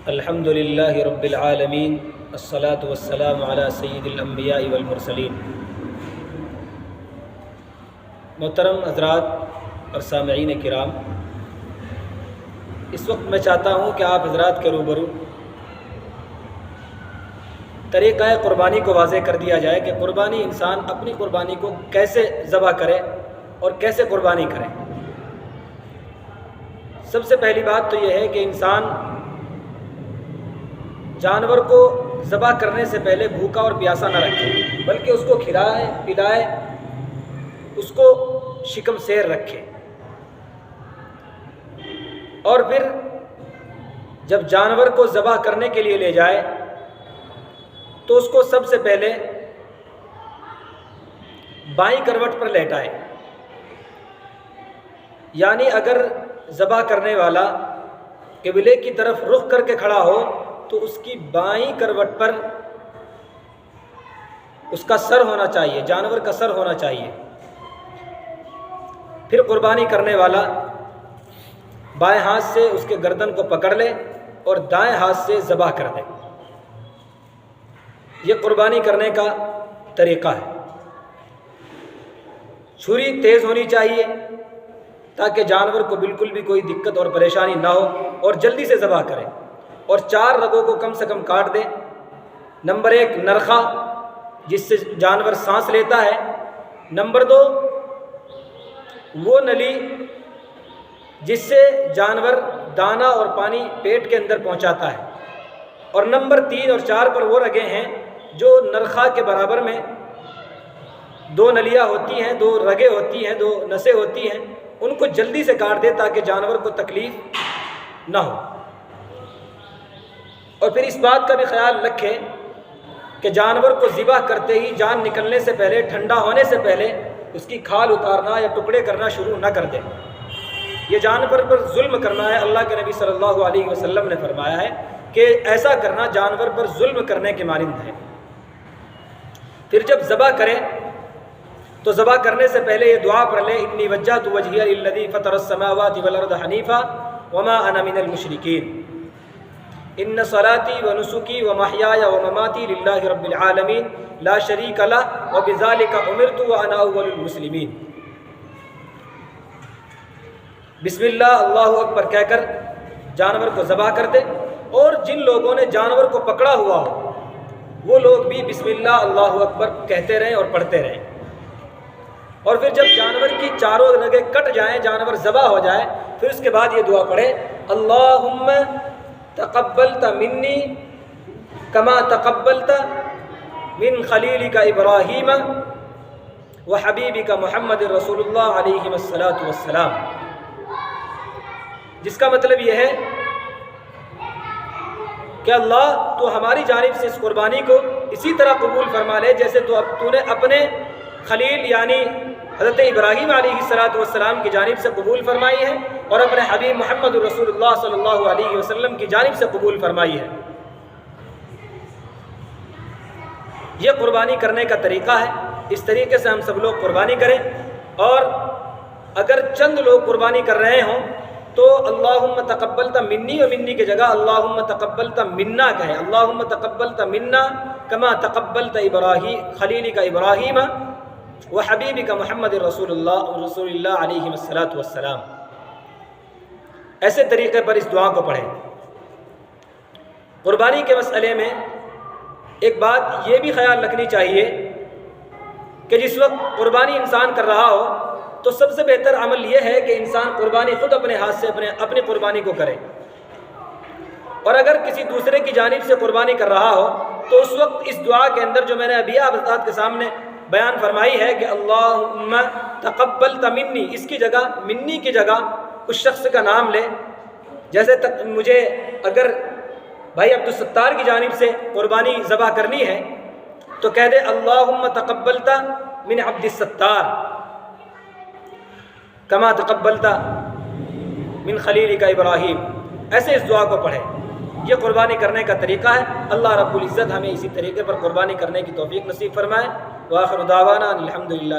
الحمد للہ رب العالمین الصلاة والسلام علی سید الانبیاء والمرسلین۔ محترم حضرات اور سامعین کرام، اس وقت میں چاہتا ہوں کہ آپ حضرات کے روبرو طریقہ قربانی کو واضح کر دیا جائے کہ قربانی انسان اپنی قربانی کو کیسے ذبح کرے اور کیسے قربانی کرے۔ سب سے پہلی بات تو یہ ہے کہ انسان جانور کو ذبح کرنے سے پہلے بھوکا اور پیاسا نہ رکھے، بلکہ اس کو کھلائے پلائے، اس کو شکم سیر رکھے، اور پھر جب جانور کو ذبح کرنے کے لیے لے جائے تو اس کو سب سے پہلے بائیں کروٹ پر لیٹائے، یعنی اگر ذبح کرنے والا قبلے کی طرف رخ کر کے کھڑا ہو تو اس کی بائیں کروٹ پر اس کا سر ہونا چاہیے، جانور کا سر ہونا چاہیے۔ پھر قربانی کرنے والا بائیں ہاتھ سے اس کے گردن کو پکڑ لے اور دائیں ہاتھ سے ذبح کر دے۔ یہ قربانی کرنے کا طریقہ ہے۔ چھری تیز ہونی چاہیے تاکہ جانور کو بالکل بھی کوئی دقت اور پریشانی نہ ہو اور جلدی سے ذبح کرے، اور 4 رگوں کو کم سے کم کاٹ دے۔ نمبر 1 نرخہ، جس سے جانور سانس لیتا ہے۔ نمبر 2 وہ نلی جس سے جانور دانہ اور پانی پیٹ کے اندر پہنچاتا ہے۔ اور نمبر 3 اور 4 پر وہ رگیں ہیں جو نرخہ کے برابر میں 2 نلیاں ہوتی ہیں، 2 رگیں ہوتی ہیں، 2 نسیں ہوتی ہیں، ان کو جلدی سے کاٹ دے تاکہ جانور کو تکلیف نہ ہو۔ اور پھر اس بات کا بھی خیال رکھے کہ جانور کو ذبح کرتے ہی جان نکلنے سے پہلے، ٹھنڈا ہونے سے پہلے اس کی کھال اتارنا یا ٹکڑے کرنا شروع نہ کر دے۔ یہ جانور پر ظلم کرنا ہے۔ اللہ کے نبی صلی اللہ علیہ وسلم نے فرمایا ہے کہ ایسا کرنا جانور پر ظلم کرنے کے مانند ہے۔ پھر جب ذبح کرے تو ذبح کرنے سے پہلے یہ دعا پڑھ لے، انی وجہت وجہی للذی فطر السماوات والارض حنیفا وما انا من المشرکین، ان صلاتی و نسکی و محیای و مماتی للہ رب العالمین لا شریک لہ وبذالک امرت وانا اول المسلمین۔ بسم اللہ اللہ اکبر کہہ کر جانور کو ذبح کر دے، اور جن لوگوں نے جانور کو پکڑا ہوا ہو وہ لوگ بھی بسم اللہ اللہ اکبر کہتے رہیں اور پڑھتے رہیں۔ اور پھر جب جانور کی 4 رگیں کٹ جائیں، جانور ذبح ہو جائے، پھر اس کے بعد یہ دعا پڑھے، اللہم تقبلت منی کما تقبلت من خلیلک ابراہیم وحبیبک محمد رسول اللہ علیہ السلام، جس کا مطلب یہ ہے کہ اللہ تو ہماری جانب سے اس قربانی کو اسی طرح قبول فرما لے جیسے تو نے اپنے خلیل یعنی حضرت ابراہیم علیہ السلام کی جانب سے قبول فرمائی ہے، اور اپنے حبیب محمد رسول اللہ صلی اللہ علیہ وسلم کی جانب سے قبول فرمائی ہے۔ یہ قربانی کرنے کا طریقہ ہے۔ اس طریقے سے ہم سب لوگ قربانی کریں، اور اگر چند لوگ قربانی کر رہے ہوں تو اللہم تقبلت منی و منی کی جگہ اللہم تقبلت منا کہیں، اللہم تقبلت منا کما تقبلت خلیلک ابراہیم وحبیبک محمد رسول اللہ علیہ السلام۔ ایسے طریقے پر اس دعا کو پڑھیں۔ قربانی کے مسئلے میں ایک بات یہ بھی خیال رکھنی چاہیے کہ جس وقت قربانی انسان کر رہا ہو تو سب سے بہتر عمل یہ ہے کہ انسان قربانی خود اپنے ہاتھ سے اپنی قربانی کو کرے، اور اگر کسی دوسرے کی جانب سے قربانی کر رہا ہو تو اس وقت اس دعا کے اندر جو میں نے ابھی آپ حضرات کے سامنے بیان فرمائی ہے کہ اللہم تقبلت منی، اس کی جگہ منی کی جگہ اس شخص کا نام لے۔ جیسے مجھے اگر بھائی عبدالستار کی جانب سے قربانی ذبح کرنی ہے تو کہہ دے اللہم تقبلت من عبدالستار کما تقبلت من خلیلک ابراہیم، ایسے اس دعا کو پڑھے۔ یہ قربانی کرنے کا طریقہ ہے۔ اللہ رب العزت ہمیں اسی طریقے پر قربانی کرنے کی توفیق نصیب فرمائے۔ وآخر دعوانا الحمدللہ۔